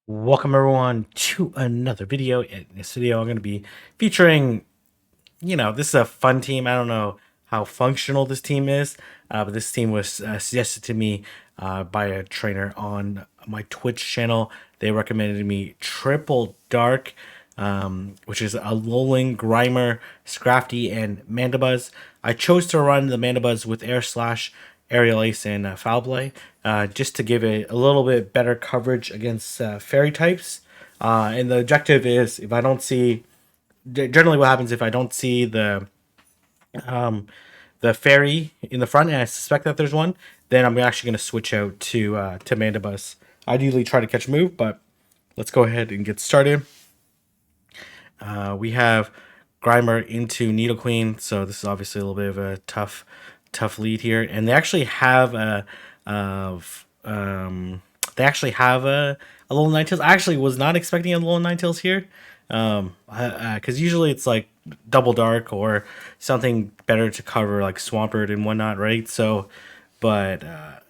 Welcome everyone to another video. In this video, I'm going to be featuring, this is a fun team. I don't know how functional this team is, but this team was suggested to me by a trainer on my Twitch channel. They recommended me Triple Dark, which is a Alolan, Grimer, Scrafty, and Mandibuzz. I chose to run the Mandibuzz with Air Slash, Aerial Ace, and Foul Play, just to give it a little bit better coverage against fairy types. And the objective is if I don't see, generally what happens if I don't see um, the fairy in the front and I suspect that there's one, then I'm actually going to switch out to Mandibuzz. Ideally try to catch a move, but let's go ahead and get started. We have Grimer into Nidoqueen, so this is obviously a little bit of a tough lead here. And they actually have a little Ninetales. I actually was not expecting a little Ninetales here, because usually it's like Double Dark or something better to cover like Swampert and whatnot, right? So, but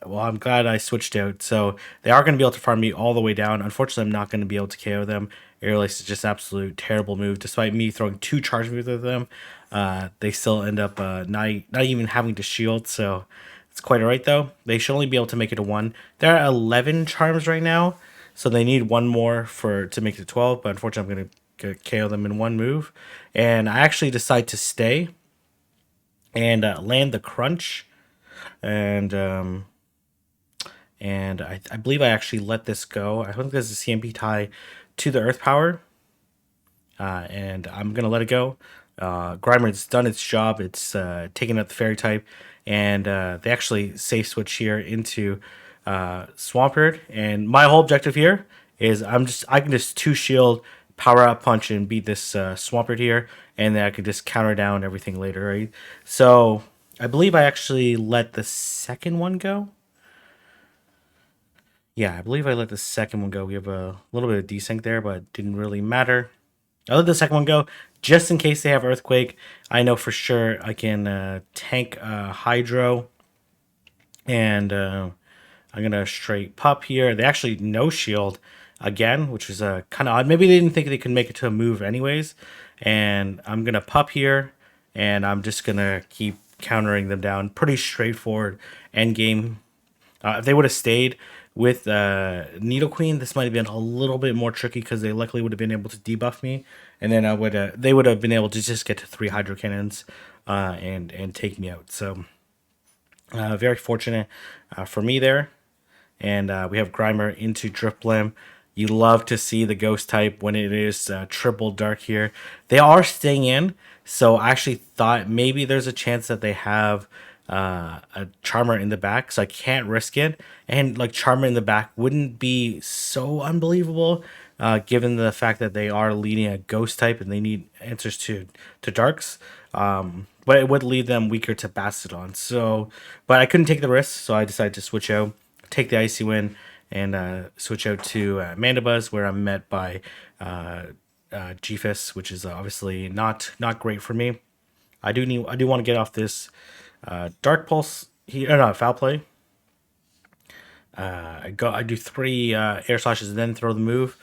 well, I'm glad I switched out. So they are going to be able to farm me all the way down. Unfortunately, I'm not going to be able to KO them. Aerial Ace is just absolute terrible move. Despite me throwing 2 charge moves at them, they still end up not even having to shield. So it's quite alright though. They should only be able to make it a 1. There are 11 charms right now, so they need one more to make it 12. But unfortunately, I'm going to KO them in 1 move. And I actually decide to stay and land the crunch. And I believe I actually let this go. I think there's a CMP tie to the Earth Power, and I'm gonna let it go. Grimer's done its job. It's taken out the Fairy type, and they actually safe switch here into Swampert. And my whole objective here is I can just 2 shield, power up punch, and beat this Swampert here, and then I can just counter down everything later, right? So I believe I actually let the second one go. Yeah, I believe I let the second one go. We have a little bit of desync there, but it didn't really matter. I let the second one go just in case they have Earthquake. I know for sure I can tank Hydro, and I'm going to straight pup here. They actually no shield again, which is kind of odd. Maybe they didn't think they could make it to a move anyways. And I'm going to pup here, and I'm just going to keep countering them down. Pretty straightforward end game. If they would have stayed with Nidoqueen, this might have been a little bit more tricky because they likely would have been able to debuff me, and then they would have been able to just get to 3 Hydro Cannons and take me out. So very fortunate for me there. And we have Grimer into Drifblim. You love to see the ghost type when it is triple dark here. They are staying in, so I actually thought maybe there's a chance that they have a Charmer in the back, so I can't risk it. And like Charmer in the back wouldn't be so unbelievable, given the fact that they are leading a ghost type and they need answers to darks. But it would leave them weaker to Bastodon. So, but I couldn't take the risk, so I decided to switch out, take the Icy Wind, and switch out to Mandibuzz, where I'm met by Gfis, which is obviously not great for me. I do want to get off this Dark Pulse here. No, Foul Play. I do 3 air slashes and then throw the move.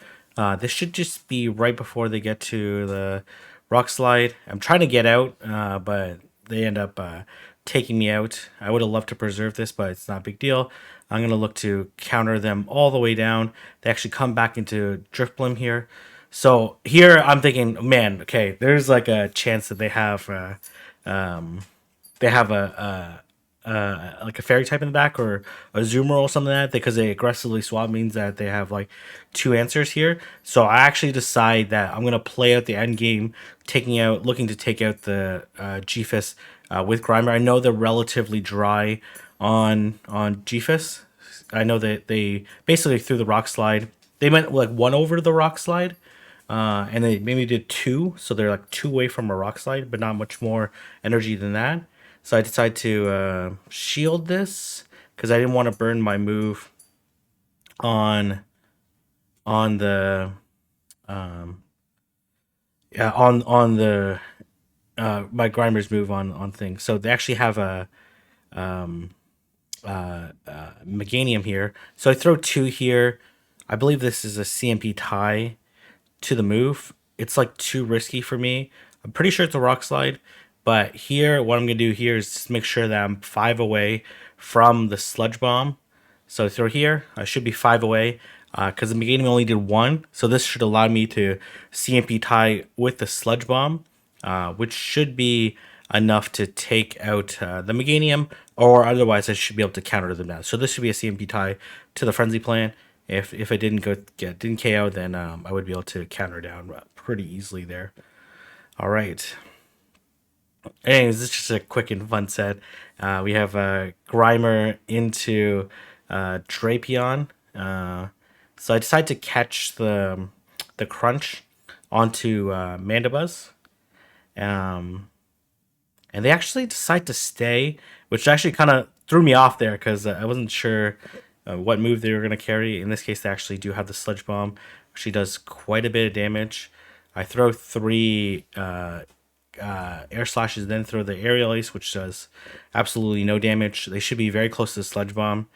This should just be right before they get to the Rock Slide. I'm trying to get out, but they end up taking me out. I would have loved to preserve this, but it's not a big deal. I'm going to look to counter them all the way down. They actually come back into Drifblim here. So here I'm thinking, man, okay, there's like a chance that they have like a fairy type in the back or a zoomer or something like that, because they aggressively swap means that they have like 2 answers here. So I actually decide that I'm gonna play out the end game, looking to take out the Gfis with Grimer. I know they're relatively dry on Gfis. I know that they basically threw the Rock Slide. They went like 1 over the Rock Slide. And they maybe did 2, so they're like 2 away from a Rock Slide, but not much more energy than that. So I decided to shield this because I didn't want to burn my move on the on the my Grimer's move on things. So they actually have a Meganium here. So I throw 2 here. I believe this is a CMP tie to the move. It's like too risky for me. I'm pretty sure it's a rock slide, but here, what I'm gonna do here is just make sure that I'm 5 away from the sludge bomb. So through here, I should be 5 away because the beginning only did 1. So this should allow me to CMP tie with the sludge bomb, which should be enough to take out the Meganium, or otherwise I should be able to counter them now. So this should be a CMP tie to the Frenzy Plant. If I didn't KO, then I would be able to counter down pretty easily there. All right. Anyways, this is just a quick and fun set. We have Grimer into Drapion. So I decided to catch the crunch onto Mandibuzz. And they actually decide to stay, which actually kind of threw me off there because I wasn't sure what move they were going to carry. In this case, they actually do have the Sludge Bomb. She does quite a bit of damage. I throw 3 air slashes, then throw the aerial ace, which does absolutely no damage. They should be very close to the Sludge Bomb.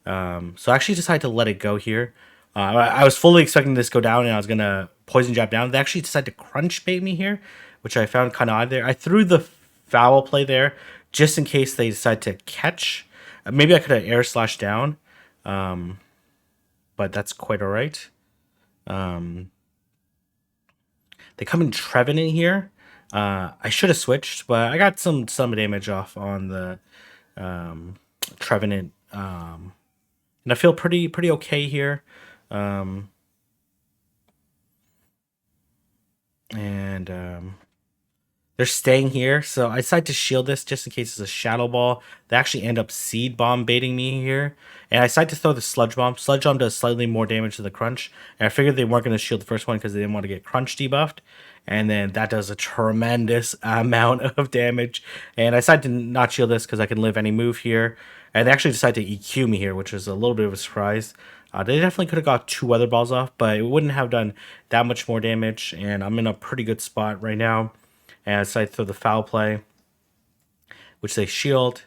So I actually decided to let it go here. I was fully expecting this to go down and I was going to poison jab down. They actually decided to crunch bait me here, which I found kind of odd there. I threw the foul play there just in case they decide to catch. Maybe I could have air slash down, but that's quite all right. They come in Trevenant here. I should have switched, but I got some damage off on the Trevenant, and I feel pretty okay here. They're staying here, so I decided to shield this just in case it's a Shadow Ball. They actually end up Seed Bomb baiting me here. And I decided to throw the Sludge Bomb. Sludge Bomb does slightly more damage to the Crunch. And I figured they weren't going to shield the first one because they didn't want to get Crunch debuffed. And then that does a tremendous amount of damage. And I decided to not shield this because I can live any move here. And they actually decided to EQ me here, which was a little bit of a surprise. They definitely could have got 2 other balls off, but it wouldn't have done that much more damage. And I'm in a pretty good spot right now. And I decided to throw the foul play, which they shield.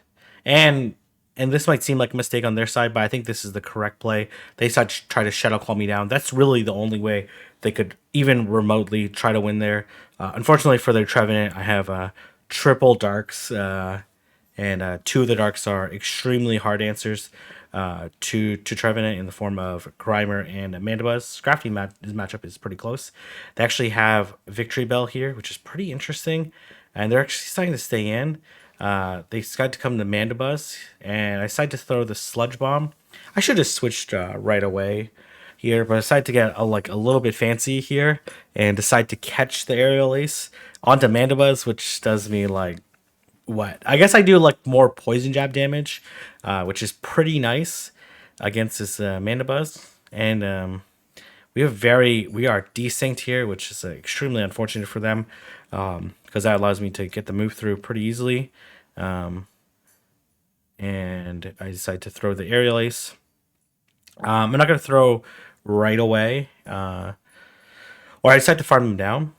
And this might seem like a mistake on their side, but I think this is the correct play. They decided to try to Shadow Claw me down. That's really the only way they could even remotely try to win there. Unfortunately for their Trevenant, I have triple Darks, and 2 of the Darks are extremely hard answers to Trevenant in the form of Grimer and Mandibuzz. His matchup is pretty close. They actually have Victory Bell here, which is pretty interesting, and they're actually starting to stay in. They decided to come to Mandibuzz, and I decided to throw the Sludge Bomb. I should have switched right away here, but I decided to get a little bit fancy here and decide to catch the Aerial Ace onto Mandibuzz, which does me what? I guess I do more poison jab damage, which is pretty nice against this Mandibuzz. And we are desynced here, which is extremely unfortunate for them, because that allows me to get the move through pretty easily. And I decide to throw the Aerial Ace. I'm not going to throw right away, or I decide to farm them down,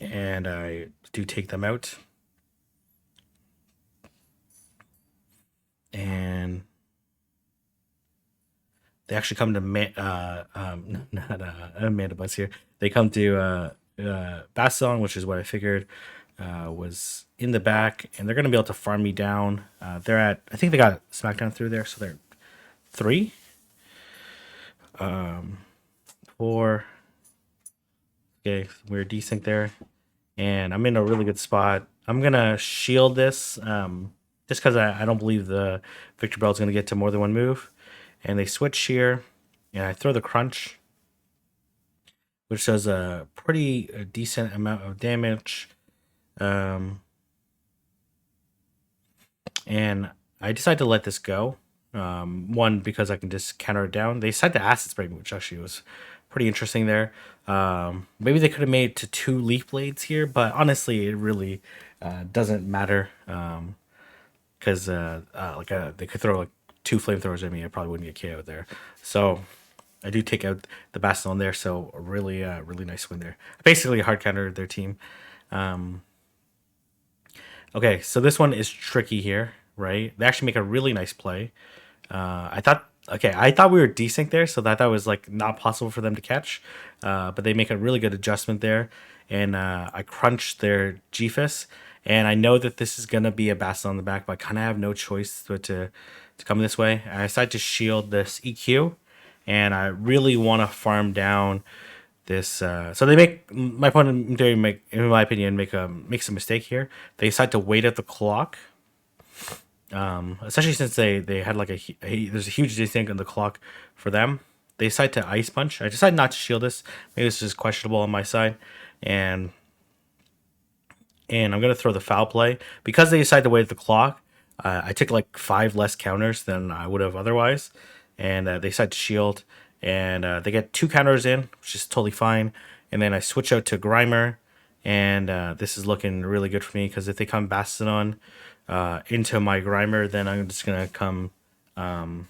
and I do take them out. And they actually come to not Mandibuzz here. They come to Bastion, which is what I figured was in the back, and they're gonna be able to farm me down. They're at, I think they got Smackdown through there, so they're 3, 4. Okay, we're decent there, and I'm in a really good spot. I'm gonna shield this just because I don't believe the Victor Bell is gonna get to more than 1 move. And they switch here, and I throw the Crunch, which does a pretty decent amount of damage. And I decide to let this go. One, because I can just counter it down. They decided to Acid Spray me, which actually was pretty interesting there. Maybe they could have made it to 2 Leaf Blades here, but honestly, it really doesn't matter. Because they could throw 2 flamethrowers at me, I probably wouldn't get KO'd there. So I do take out the Bastion there, so a really nice win there. Basically hard countered their team. Okay, so this one is tricky here, right? They actually make a really nice play. I thought Okay, I thought we were desync there, so that was like not possible for them to catch. But they make a really good adjustment there, and I crunched their GFIS, and I know that this is gonna be a bastard on the back, but I kind of have no choice but to come this way. I decided to shield this EQ, and I really want to farm down this. So they make my opponent, they make, in my opinion, makes a mistake here. They decide to wait at the clock, especially since they had like there's a huge desync on the clock for them. They decide to ice punch. I decided not to shield this. Maybe this is questionable on my side, and I'm gonna throw the foul play because they decided to wait at the clock. I took like 5 less counters than I would have otherwise, and they decide to shield, and they get 2 counters in, which is totally fine. And then I switch out to Grimer, and this is looking really good for me because if they come Bastion into my Grimer, then I'm just gonna come, and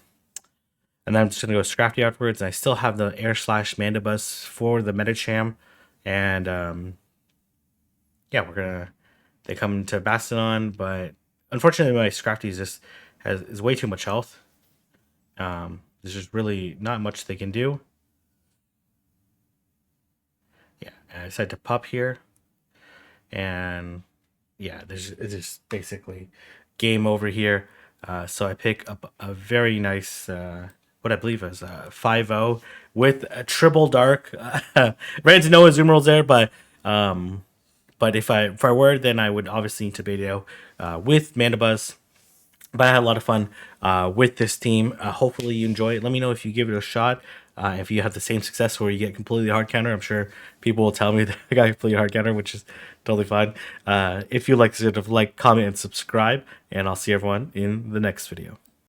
then I'm just gonna go Scrafty afterwards. And I still have the Air Slash Mandibus for the Medicham, and yeah, they come to Bastion, but unfortunately my Scrafty is way too much health. There's just really not much they can do. Yeah, and I decided to pup here, and yeah, it's just basically game over here. So I pick up a very nice, what I believe is 5-0 with a triple dark. Ran into Noah's Emeralds there, but if I were, then I would obviously need to bait it out with Mandibuzz. But I had a lot of fun with this team. Hopefully you enjoy it. Let me know if you give it a shot. If you have the same success where you get completely hard counter, I'm sure people will tell me that I got completely hard counter, which is totally fine. If you like, sort of like, comment, and subscribe, and I'll see everyone in the next video.